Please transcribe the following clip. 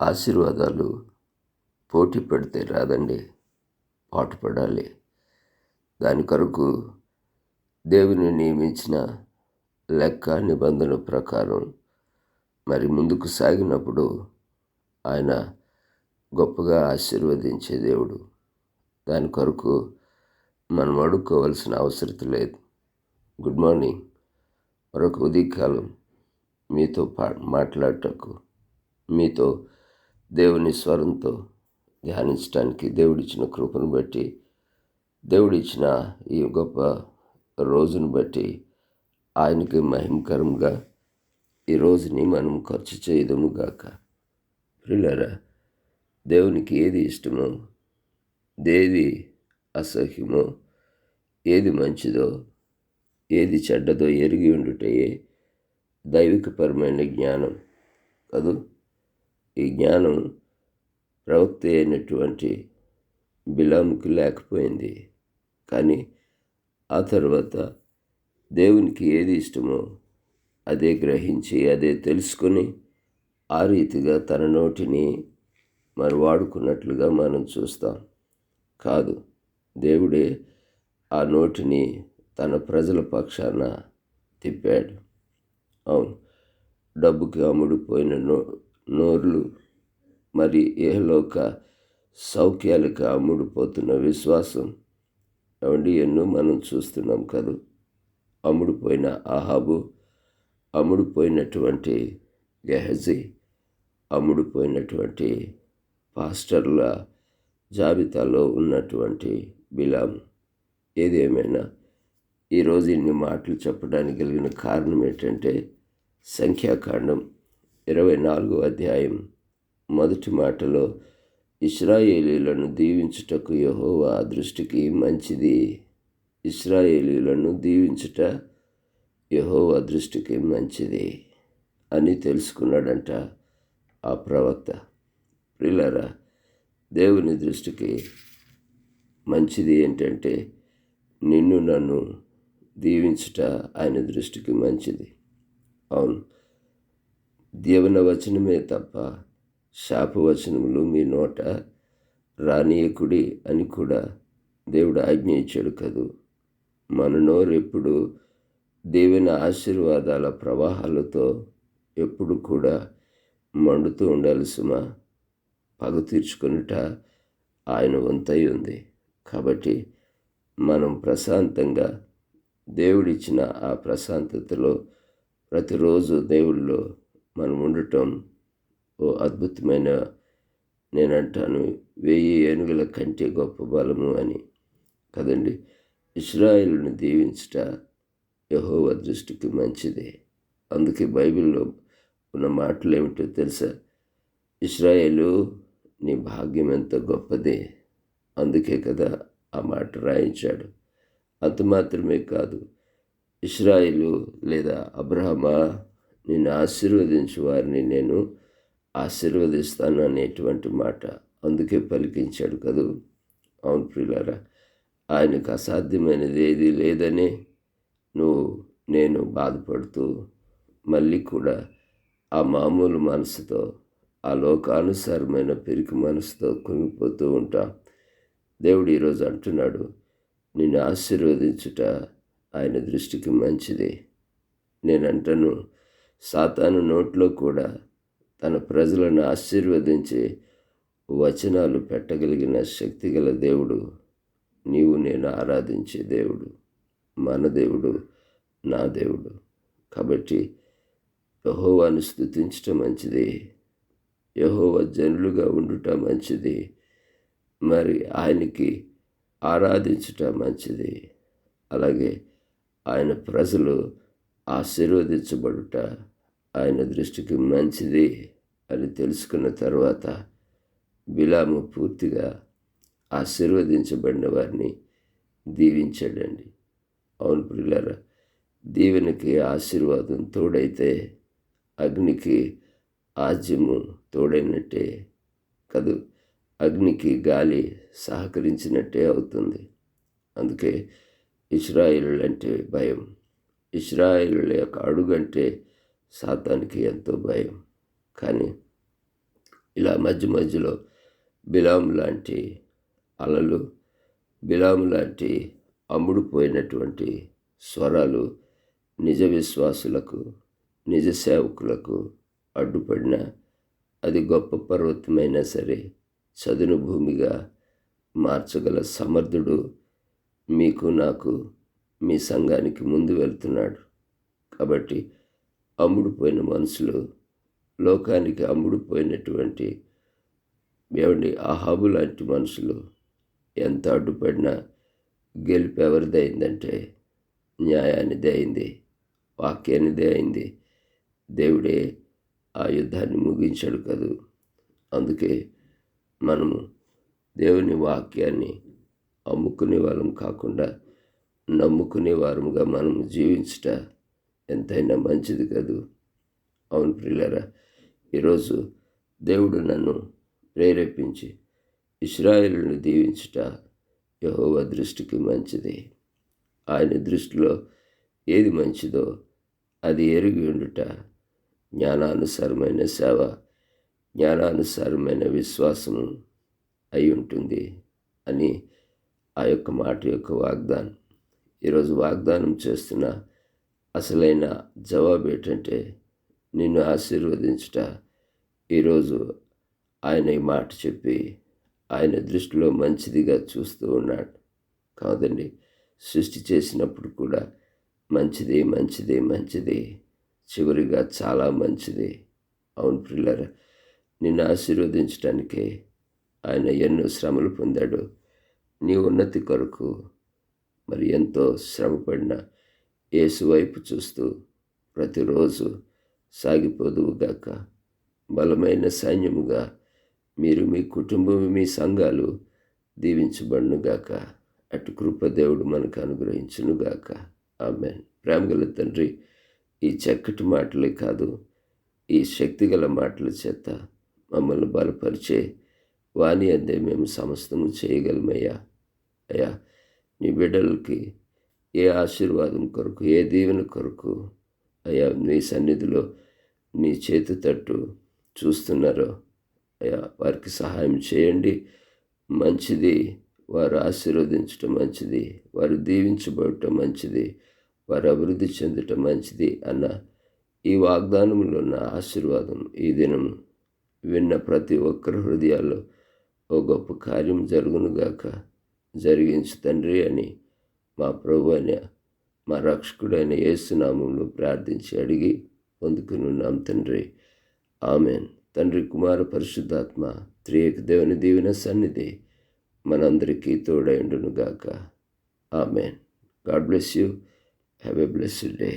ఆశీర్వాదాలు పోటీ పడితే రాదండి, పాటుపడాలి. దాని కొరకు దేవుని నియమించిన లెక్క నిబంధన ప్రకారం మరి ముందుకు సాగినప్పుడు ఆయన గొప్పగా ఆశీర్వదించే దేవుడు. దాని కొరకు మనం అడుక్కోవాల్సిన అవసరం లేదు. Good morning. మరొక ఉదయకాలం మీతో మాట్లాడటకు, మీతో దేవుని స్వరంతో ధ్యానించడానికి దేవుడిచ్చిన కృపను బట్టి, దేవుడిచ్చిన ఈ గొప్ప రోజును బట్టి ఆయనకి మహిమకరంగా ఈ రోజుని మనం ఖర్చు చేయదము గాక. ప్రియులారా, దేవునికి ఏది ఇష్టమో, ఏది అసహ్యమో, ఏది మంచిదో, ఏది చెడ్డదో ఎరిగి ఉండుటయే దైవికపరమైన జ్ఞానం కదూ. ఈ జ్ఞానం ప్రవక్త అయినటువంటి బిలాముకి లేకపోయింది. కానీ ఆ తర్వాత దేవునికి ఏది ఇష్టమో అదే గ్రహించి, అదే తెలుసుకొని ఆ రీతిగా తన నోటిని మరి వాడుకున్నట్లుగా మనం చూస్తాం. కాదు, దేవుడే ఆ నోటిని తన ప్రజల పక్షాన తిప్పాడు. అవును, డబ్బుకి అమ్ముడుపోయిన నోర్లు, మరి ఏహలోక సౌఖ్యాలకు అమ్ముడుపోతున్న విశ్వాసం అవండి ఎన్నో మనం చూస్తున్నాం కదా. అమ్ముడుపోయిన అహాబు, అమ్ముడుపోయినటువంటి గెహజీ, అమ్ముడుపోయినటువంటి పాస్టర్ల జాబితాలో ఉన్నటువంటి బిలాము. ఏదేమైనా ఈరోజు ఇన్ని మాటలు చెప్పడానికి కలిగిన కారణం ఏంటంటే, సంఖ్యాకాండం 24వ అధ్యాయం మొదటి మాటలో ఇశ్రాయేలీయులను దీవించుటకు యెహోవా దృష్టికి మంచిది. ఇశ్రాయేలీయులను దీవించుట యెహోవా దృష్టికి మంచిది అని తెలుసుకున్నాడంట ఆ ప్రవక్త. ప్రియులారా, దేవుని దృష్టికి మంచిది ఏంటంటే నిన్ను నన్ను దీవించుట ఆయన దృష్టికి మంచిది. అవును, దీవెన వచనమే తప్ప శాపవచనములు మీ నోట రానీయకుడి అని కూడా దేవుడు ఆజ్ఞ ఇచ్చాడు కదూ. మన నోరెప్పుడు దీవెన ఆశీర్వాదాల ప్రవాహాలతో ఎప్పుడు కూడా మండుతూ ఉండాలి సుమా. పగ తీర్చుకొనుట ఆయన వంతై ఉంది. కాబట్టి మనం ప్రశాంతంగా దేవుడిచ్చిన ఆ ప్రశాంతతలో ప్రతిరోజు దేవుళ్ళో మనం ఉండటం ఓ అద్భుతమైన, నేనంటాను 1000 ఏనుగుల కంటే గొప్ప బలము అని కదండి. ఇశ్రాయేలును దీవించుట యెహోవా దృష్టికి మంచిదే. అందుకే బైబిల్లో ఉన్న మాటలు ఏమిటో తెలుసా? ఇశ్రాయేలు, నీ భాగ్యం ఎంత గొప్పదే. అందుకే కదా ఆ మాట రాయించాడు. అంత మాత్రమే కాదు, ఇశ్రాయేలు లేదా అబ్రహమా, నిన్ను ఆశీర్వదించు వారిని నేను ఆశీర్వదిస్తాను అనేటువంటి మాట అందుకే పలికించాడు కదూ. అవును ప్రియులారా, ఆయనకు అసాధ్యమైనది ఏది లేదని నేను బాధపడుతూ మళ్ళీ కూడా ఆ మామూలు మనసుతో, ఆ లోకానుసారమైన పిరికి మనసుతో కుంగిపోతూ ఉంటాం. దేవుడు ఈరోజు అంటున్నాడు, నిన్ను ఆశీర్వదించుట ఆయన దృష్టికి మంచిది. నేనంటాను, సాతాను నోట్లో కూడా తన ప్రజలను ఆశీర్వదించి వచనాలు పెట్టగలిగిన శక్తి గల దేవుడు నీవు నేను ఆరాధించే దేవుడు, మన దేవుడు, నా దేవుడు. కాబట్టి యెహోవాను స్తుతించటం మంచిది, యెహోవా జనులుగా ఉండుట మంచిది, మరి ఆయనకి ఆరాధించుట మంచిది. అలాగే ఆయన ప్రజలు ఆశీర్వదించబడుట ఆయన దృష్టికి మంచిది అని తెలుసుకున్న తర్వాత బిలాము పూర్తిగా ఆశీర్వదించబడిన వారిని దీవించాడండి. అవును ప్రియులారా, దీవెనకి ఆశీర్వాదం తోడైతే అగ్నికి ఆజ్యము తోడైనట్టే కదూ. అగ్నికి గాలి సహకరించినట్టే అవుతుంది. అందుకే ఇశ్రాయేలు అంటే భయం. ఇశ్రాయేలు యొక్క అడుగంటే సాతానికి ఎంతో భయం. కానీ ఇలా మధ్య మధ్యలో బిలాము లాంటి అలలు, బిలాము లాంటి అమ్ముడుపోయినటువంటి స్వరాలు నిజ విశ్వాసులకు, నిజ సేవకులకు అడ్డుపడిన అది గొప్ప పర్వతమైనా సరే చదును భూమిగా మార్చగల సమర్థుడు మీకు, నాకు, మీ సంఘానికి ముందు వెళ్తున్నాడు. కాబట్టి అమ్ముడుపోయిన మనుషులు, లోకానికి అమ్ముడుపోయినటువంటి అహాబు లాంటి మనుషులు ఎంత అడ్డుపడినా గెలుపు ఎవరిది అయిందంటే న్యాయానిదే అయింది, వాక్యానిదే అయింది. దేవుడే ఆ యుద్ధాన్ని ముగించాడు కదూ. అందుకే మనము దేవుని వాక్యాన్ని అమ్ముకునే వాళ్ళం కాకుండా నమ్ముకునే వారముగా మనము జీవించుట ఎంతైనా మంచిది కదూ. అవును ప్రియులారా, ఈరోజు దేవుడు నన్ను ప్రేరేపించి ఇశ్రాయేలును దీవించుట యెహోవా దృష్టికి మంచిది. ఆయన దృష్టిలో ఏది మంచిదో అది ఎరిగి ఉండుట జ్ఞానానుసారమైన సేవ, జ్ఞానానుసారమైన విశ్వాసము అయి ఉంటుంది అని ఆ యొక్క మాట యొక్క వాగ్దానం. ఈరోజు వాగ్దానం చేస్తున్న అసలైన జవాబు ఏంటంటే నిన్ను ఆశీర్వదించుట. ఈరోజు ఆయన ఈ మాట చెప్పి ఆయన దృష్టిలో మంచిదిగా చూస్తూ ఉన్నాడు కాదండి. సృష్టి చేసినప్పుడు కూడా మంచిది మంచిది మంచిది, చివరిగా చాలా మంచిది. అవును ప్రియులారా, నిన్ను ఆశీర్వదించడానికే ఆయన ఎన్నో శ్రమలు పొందాడు. నీ ఉన్నతి కొరకు మరి ఎంతో శ్రమపడిన యేసు వైపు చూస్తూ ప్రతిరోజు సాగిపోదువుగాక. బలమైన సైన్యముగా మీరు, మీ కుటుంబం, మీ సంఘాలు దీవించబడునుగాక. అటు కృప దేవుడు మనకు అనుగ్రహించునుగాక. ఆమేన్. ప్రేమగల తండ్రి, ఈ చక్కటి మాటలే కాదు, ఈ శక్తిగల మాటల చేత మమ్మల్ని బలపరిచే వాణి అందే మేము సమస్తము చేయగలమయ్యా. అయ్యా, నీ బిడ్డలకి ఏ ఆశీర్వాదం కొరకు, ఏ దీవెన కొరకు అయ్యా నీ సన్నిధిలో నీ చేతి తట్టు చూస్తున్నారో అయ్యా వారికి సహాయం చేయండి. మంచిది, వారు ఆశీర్వదించటం మంచిది, వారు దీవించబడటం మంచిది, వారు అభివృద్ధి చెందటం మంచిది అన్న ఈ వాగ్దానంలో ఉన్న ఆశీర్వాదం ఈ దినము విన్న ప్రతి ఒక్కరి హృదయాల్లో ఓ గొప్ప కార్యం జరుగునుగాక. జరిగించు తండ్రి అని మా ప్రభు అయిన మా రక్షకుడైన యేసు నామములో ప్రార్థించి అడిగి పొందుకునున్నాం తండ్రి. ఆమెన్. తండ్రి, కుమార, పరిశుద్ధాత్మ త్రియేక దేవుని దీవెన సన్నిధి మనందరికీ తోడైండునుగాక. Amen. God bless you. Have a blessed day.